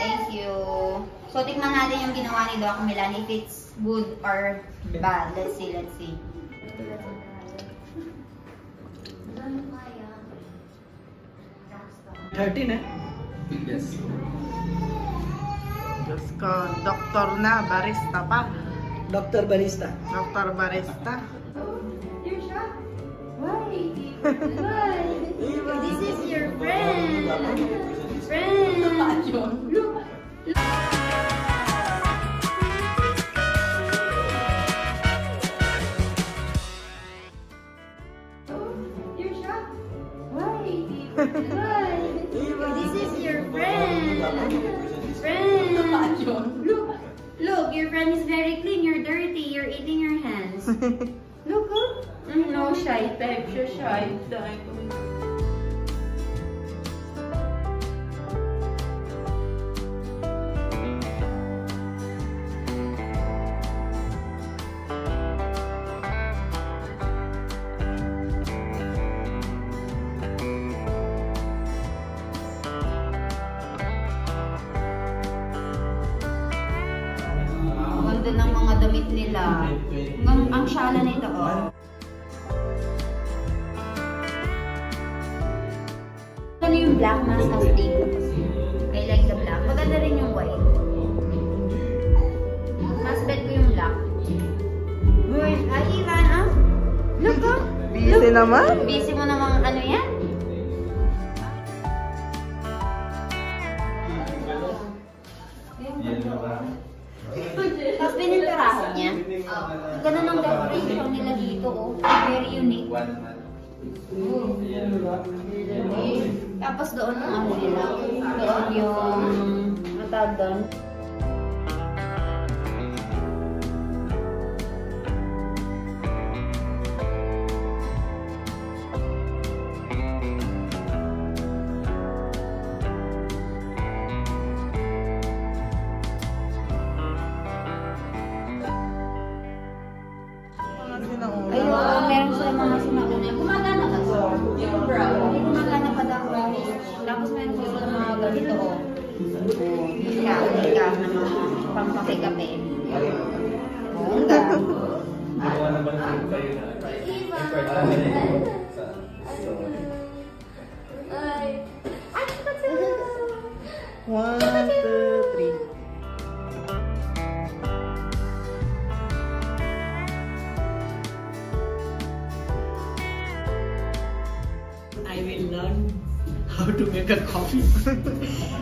Thank you. So, tikman natin yung ginawa ni Doc Milan. If it's good or bad. Let's see, let's see. 13 eh? Yes. Diyos ko, doktor na, barista pa. Dr. Barista. Doktor barista. You're shocked? Why? Why? This is your friend. Friend. Look. You're shocked? Why? Why? This is your friend. Friend. Look. Look, your friend is very clean. You're dirty. You're eating your hands. Look, oh. No, shy type. Siya shy type. Ganda ng mga damit nila. Ang syala nito, oh. Ano yung black mask na stick? I like the black. Maganda rin yung white. Mas bet ko yung black. Uy, hi Ivan, ah. Look, oh. Busy naman. Busy mo namang ano yan? Tapos pininturaho niya. Ganun ang decoration nila dito, oh. Very unique. Tapos doon ang ano nila. Doon yung matag doon. Ayun, meron sila mga sinauna. Gumagana ka so. Yung brown. Gumagana pa daw. Tapos meron sila mga ganito, oh. Hika na mga pampakikape. Bongga. One, two, three. I will learn how to make a coffee.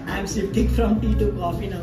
I am shifting from tea to coffee now.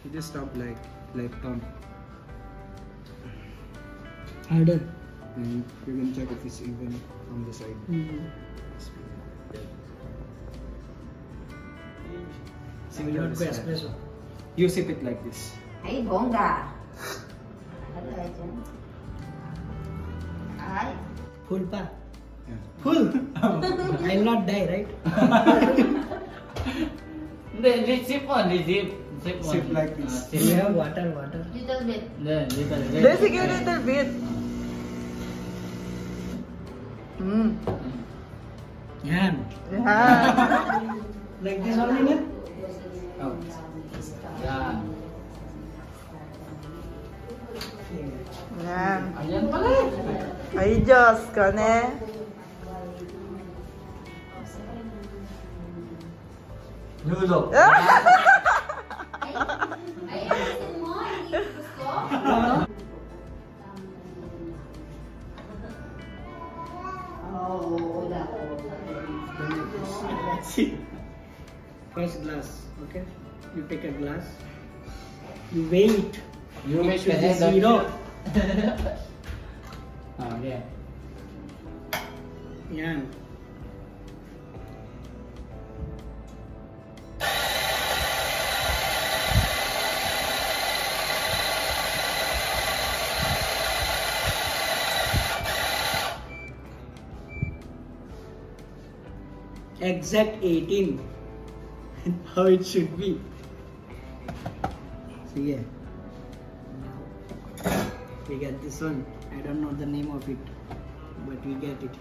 You just stop like thumb. Harder. And you can check if it's even from the side. I will not go espresso. You sip it like this. Ay, bongga. Ano tayo dyan? Ay. Full pa. Yeah. Full. I will not die, right? Sip only, sip. Sip like this. We have water. Little bit. Basic a little bit. Yan. Yeah. Like this only, man? Oh. Yeah. Yeah. Yan. Ayan pala eh. Ay, Diyos ka, ne? Lulo. Ay, ayusin mo. Hindi ko gusto. Let's see. First glass, okay? You take a glass. You wait. You make Should the be head of zero. Oh, yeah. Yan. Exact 18. How it should be. So yeah. We get this one. I don't know the name of it, but we get it.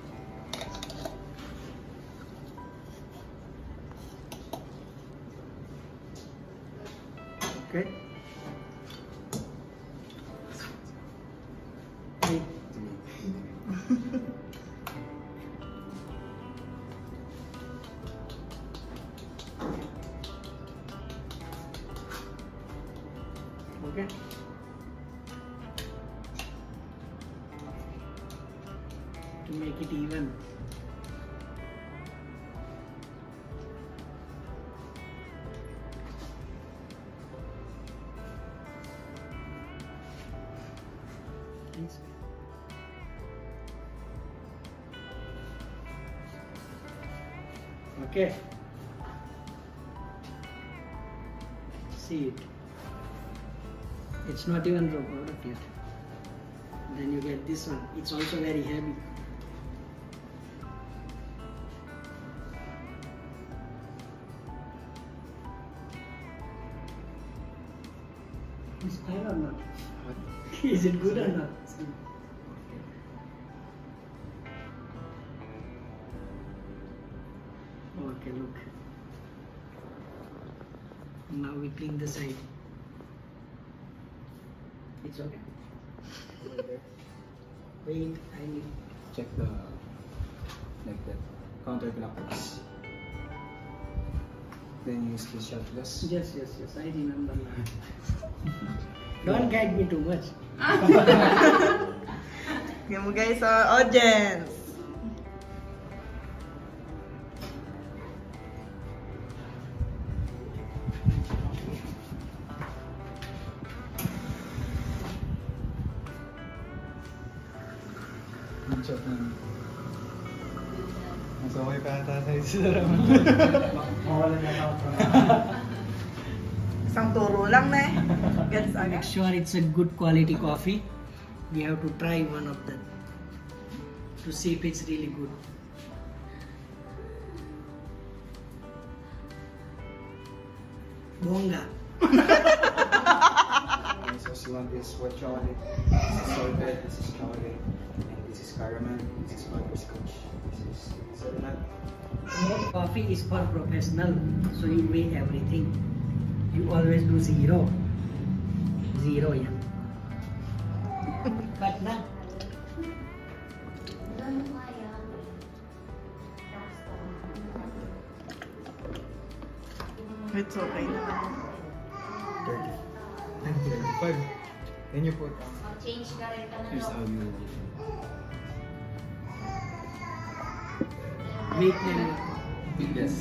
Okay. Hey. Okay. To make it even. Please. Okay. See it. It's not even raw product yet. Then you get this one. It's also very heavy. Is fine or not? Is it good or not? Okay, look. Now we clean the side. It's okay. Wait, I need. Check the like that counterclockwise. Then use the shot glass. Yes, I remember now. Don't guide me too much. Tingnan mo guys sa audience. Yung shot na. Mas okay pa ata tayo sila. Mawalan na ako. Isang turo lang na eh. Gets Make agad. sure it's a good quality coffee. We have to try one of them to see if it's really good. Bonga. So you want this white chocolate, this is sorbet, this is chocolate, and this is caramel, this is butterscotch, this is hazelnut. Coffee is for professional, so you weigh everything. You always do zero. Zero, yeah. But now, It's okay na. 30. And 35. Then you put, Change ka rin ka na. here's how you, make them. yes.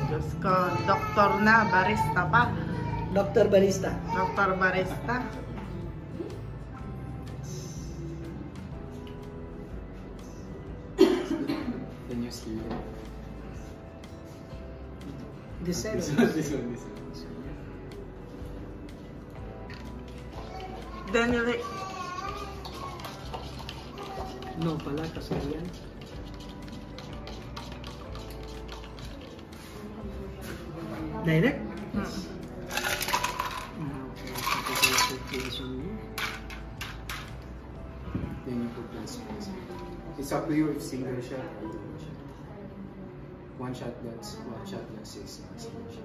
Diyos ko, doktor na, barista pa. Dr. Barista. Doktor barista. Then you see it. This side. This one, this one. Then you like, No pala, kasi yan. Direct? Okay, so put this on me. Then you put this. It's up to you if single shot or double shot. One shot that's 6 single shot.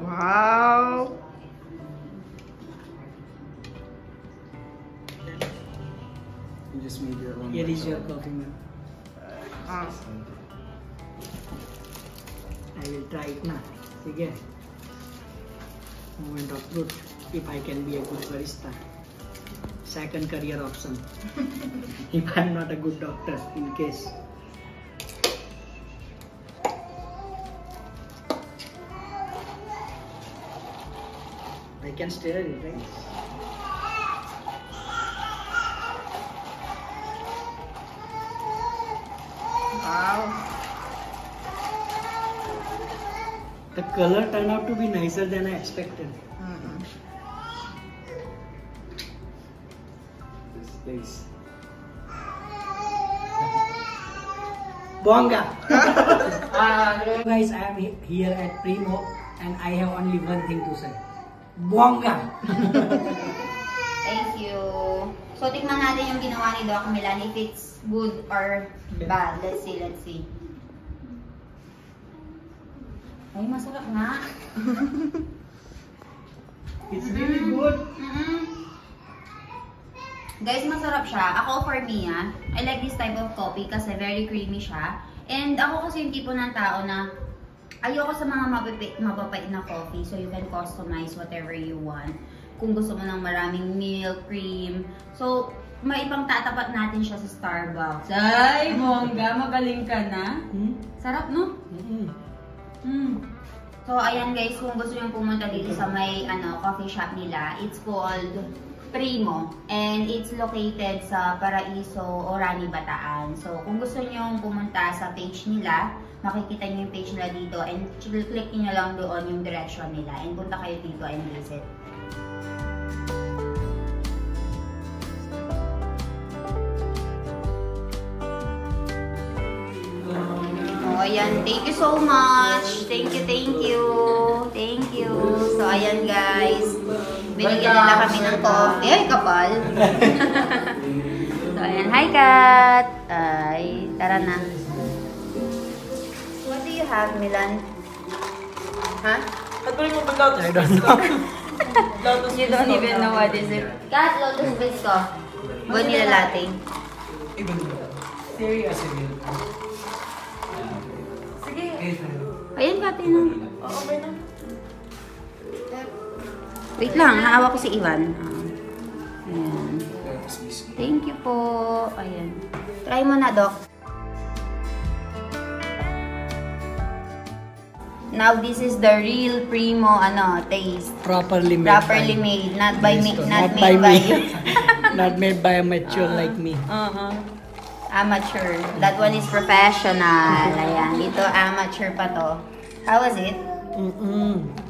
wow! just made your own. Here is your coffee, ma'am. Ah. I will try it now. Okay. Moment of truth. If I can be a good barista. Second career option. If I am not a good doctor, in case. I can stir it, right? Wow. The color turned out to be nicer than I expected. Mm-mm. This taste. Bonga! Hello guys, I am here at Primo and I have only one thing to say. Bonga! Thank you. So, tikman natin yung ginawa ni Doc Milan, if it's good or bad. Let's see, let's see. Ay, masarap nga. It's really good. Guys, masarap siya. Ako, for me, I like this type of coffee kasi very creamy siya. And ako kasi yung tipo ng tao na ayoko sa mga mapapait na coffee. So, you can customize whatever you want. Kung gusto mo ng maraming milk, cream. So, may ibang tatapat natin siya sa Starbucks. Ay, bongga, magaling ka na. Sarap, no? So, ayan guys, kung gusto nyo pumunta dito sa may coffee shop nila, it's called Primo. And it's located sa Paraiso, Orani, Bataan. So, kung gusto nyo pumunta sa page nila, makikita nyo yung page nila dito and click nyo lang doon yung direction nila and punta kayo dito and visit. Oh, ayan. Thank you so much. Thank you, thank you. Thank you. So, ayan guys. Binigyan nila kami ng coffee. Ay, kapal. So, ayan. Hi, Kat. Ay, tara na. What do you have, Milan? Ha? Patuloy mo ba lotus I don't know. Lotus You don't even know what is it. Kat, lotus bisco. Vanilla latte. Serious. Sige. Ayan, Kat. Okay na. Wait lang, hawak ko si Ivan. Ayan. Thank you po. Ayan. Try mo na, Doc. Now, this is the real Primo, taste. Properly made. Properly made. Not by me. Not Not by made by me. Not made by a mature like me. Amateur. That one is professional. Ayan. Dito, amateur pa to. How was it?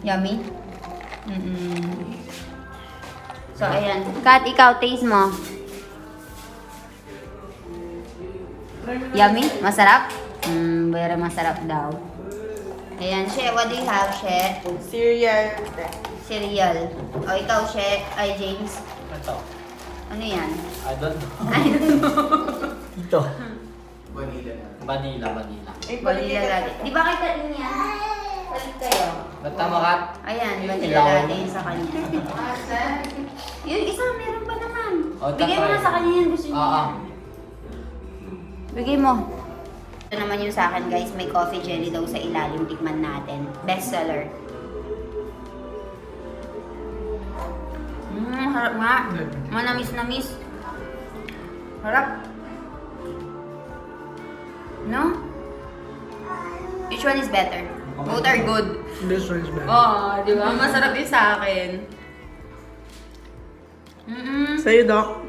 Yummy? So, ayan. Kat, ikaw, taste mo. Yummy? Masarap? Very masarap daw. Ayan, She, what do you have, She? Cereal. Cereal. O, ikaw, She. Ay, James. Ito. Ano yan? I don't know. I don't know. Ito. Vanilla. Vanilla latte. Di ba kay Karin yan? Palit kayo. Ba't tama, Kat? Ayan, vanilla Ilaw. latte yung sa kanya. Yun, isa, meron pa naman. O, Bigay mo tatry. na sa kanya yan. Gusto niya. Oo. Bigay mo. Ito naman yung sa akin, guys. May coffee jelly daw sa ilalim. Tikman natin. Best seller. Harap nga. Manamis-namis. Harap. No? Which one is better? Both are good. This one is bad. Oh, di ba? Masarap yun sa akin. Sa'yo, Doc.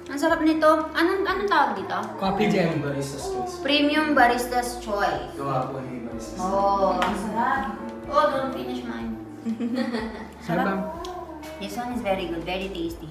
Ang sarap nito. Anong tawag dito? Coffee jelly. Barista's choice. Premium Barista's Choice. Gawa po ni Barista's. Oh, ang sarap. Oh, don't finish mine. Sarap. This one is very good, very tasty.